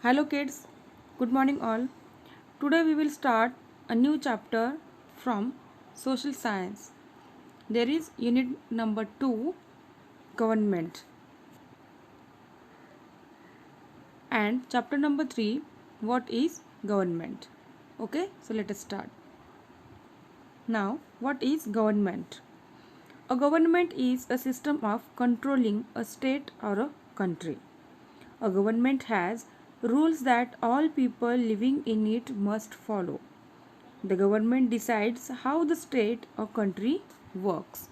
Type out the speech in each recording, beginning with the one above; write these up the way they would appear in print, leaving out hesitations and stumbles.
Hello kids, good morning all. Today we will start a new chapter from social science. There is unit number 2, government, and chapter number 3, what is government. Okay, so let us start. Now, what is government? A government is a system of controlling a state or a country. A government has rules that all people living in it must follow. The government decides how the state or country works.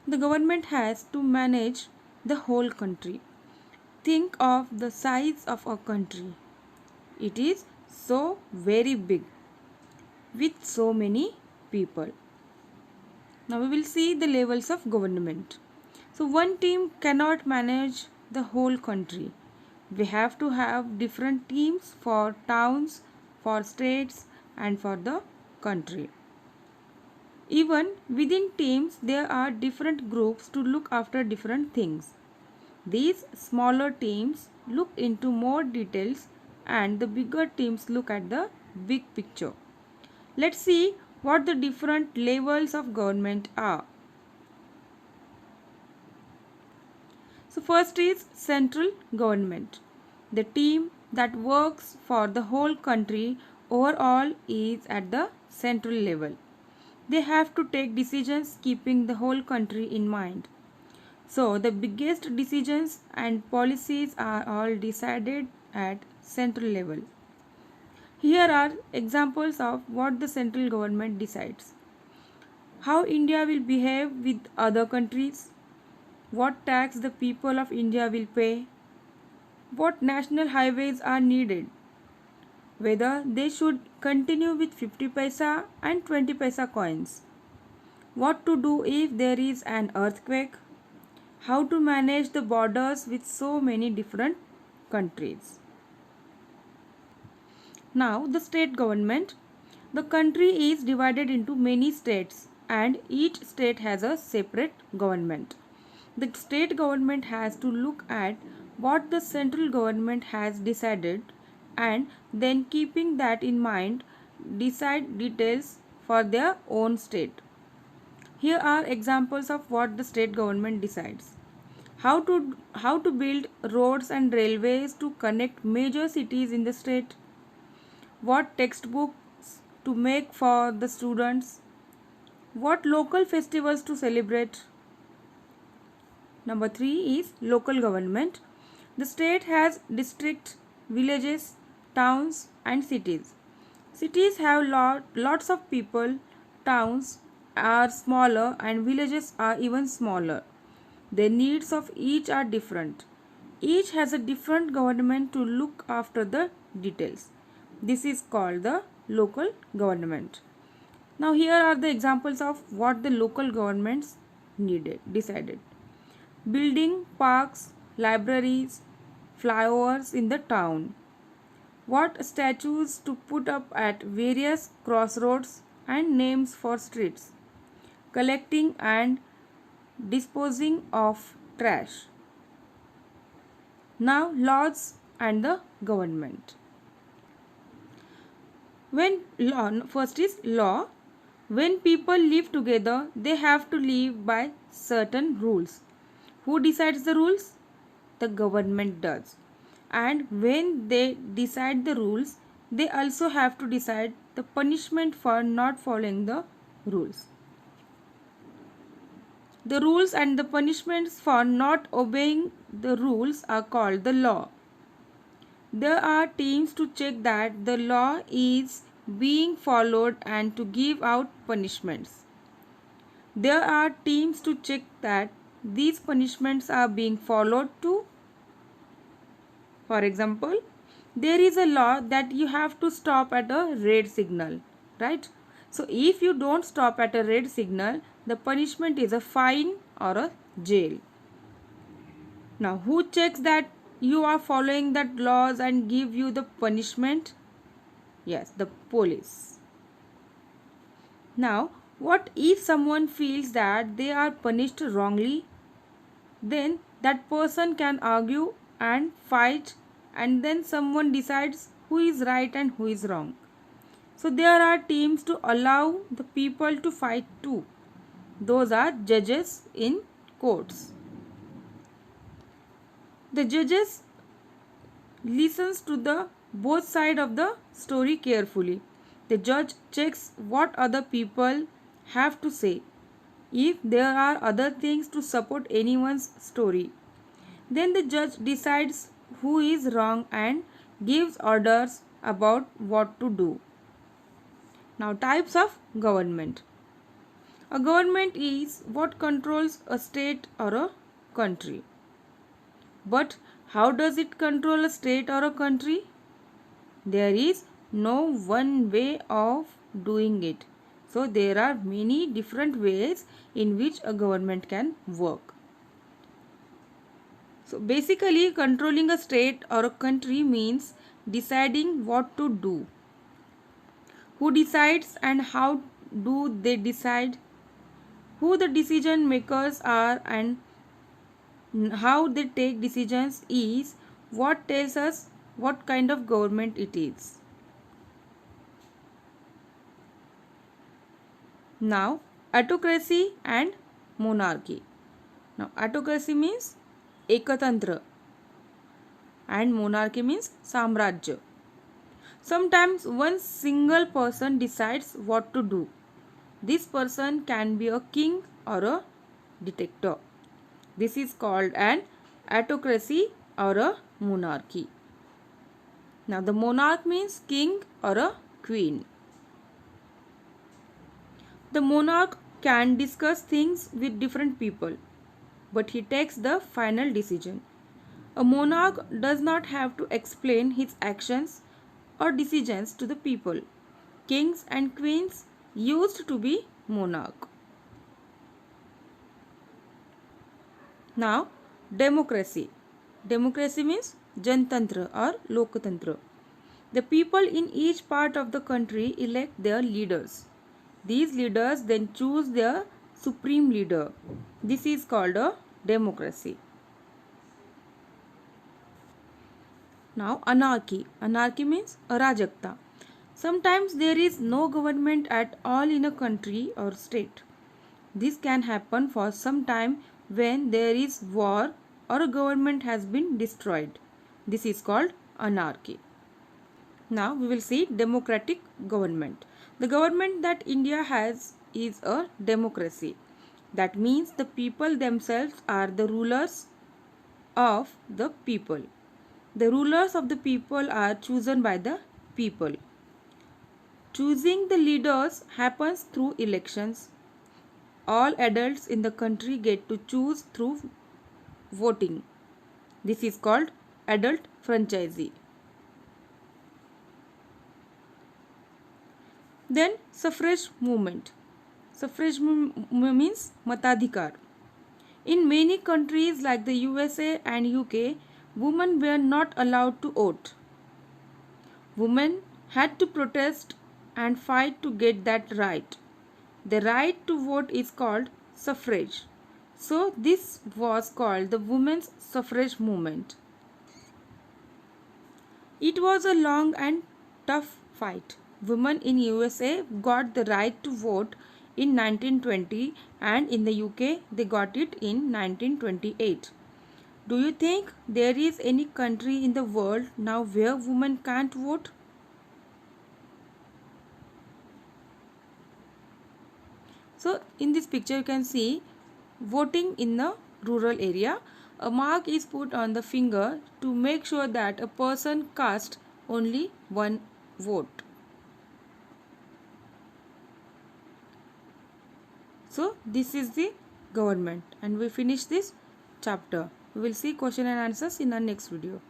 The government has to manage the whole country. Think of the size of a country. It is so very big with so many people. Now we will see the levels of government. So one team cannot manage the whole country. We have to have different teams for towns, for states, and for the country. Even within teams, there are different groups to look after different things. These smaller teams look into more details and the bigger teams look at the big picture. Let's see what the different levels of government are. So first is central government. The team that works for the whole country overall is at the central level. They have to take decisions keeping the whole country in mind. So the biggest decisions and policies are all decided at central level. Here are examples of what the central government decides. How India will behave with other countries, what tax the people of India will pay, what national highways are needed, whether they should continue with 50 paisa and 20 paisa coins, what to do if there is an earthquake, how to manage the borders with so many different countries. Now, the state government. The country is divided into many states and each state has a separate government. The state government has to look at what the central government has decided and then keeping that in mind decide details for their own state. Here are examples of what the state government decides. How to build roads and railways to connect major cities in the state, what textbooks to make for the students, what local festivals to celebrate. Number 3 is local government. The state has districts, villages, towns and cities. Cities have lots of people, towns are smaller and villages are even smaller. The needs of each are different. Each has a different government to look after the details. This is called the local government. Now here are the examples of what the local governments decided. Building parks, libraries, flyovers in the town. What statues to put up at various crossroads and names for streets. Collecting and disposing of trash. Now laws and the government. First is law. When people live together, they have to live by certain rules. Who decides the rules? The government does. And when they decide the rules, they also have to decide the punishment for not following the rules. The rules and the punishments for not obeying the rules are called the law. There are teams to check that the law is being followed and to give out punishments. There are teams to check that these punishments are being followed too. For example, there is a law that you have to stop at a red signal, right? So if you don't stop at a red signal, the punishment is a fine or a jail. Now, who checks that you are following that laws and give you the punishment? Yes, the police. Now, what if someone feels that they are punished wrongly? Then that person can argue and fight and then someone decides who is right and who is wrong. So there are teams to allow the people to fight too. Those are judges in courts. The judges listens to the both side of the story carefully. The judge checks what other people have to say, if there are other things to support anyone's story. Then the judge decides who is wrong and gives orders about what to do. Now, types of government. A government is what controls a state or a country. But how does it control a state or a country? There is no one way of doing it. So there are many different ways in which a government can work. So basically, controlling a state or a country means deciding what to do. Who decides and how do they decide? Who the decision makers are and how they take decisions is what tells us what kind of government it is. Now, autocracy and monarchy. Now, autocracy means ekatantra and monarchy means samrajya. Sometimes one single person decides what to do. This person can be a king or a dictator. This is called an autocracy or a monarchy. Now, the monarch means king or a queen. The monarch can discuss things with different people, but he takes the final decision. A monarch does not have to explain his actions or decisions to the people. Kings and queens used to be monarch. Now, democracy. Democracy means Jantantra or Lokatantra. The people in each part of the country elect their leaders. These leaders then choose their supreme leader. This is called a democracy. Now, anarchy. Anarchy means arajakta. Sometimes there is no government at all in a country or state. This can happen for some time when there is war or a government has been destroyed. This is called anarchy. Now we will see democratic government. The government that India has is a democracy. That means the people themselves are the rulers of the people. The rulers of the people are chosen by the people. Choosing the leaders happens through elections. All adults in the country get to choose through voting. This is called adult franchisee. Then suffrage movement. Suffrage means matadhikar. In many countries like the USA and UK, women were not allowed to vote. Women had to protest and fight to get that right. The right to vote is called suffrage. So this was called the women's suffrage movement. It was a long and tough fight. Women in USA got the right to vote in 1920 and in the UK they got it in 1928. Do you think there is any country in the world now where women can't vote? So in this picture you can see voting in the rural area. A mark is put on the finger to make sure that a person cast only one vote. So this is the government and we finish this chapter. We will see question and answers in our next video.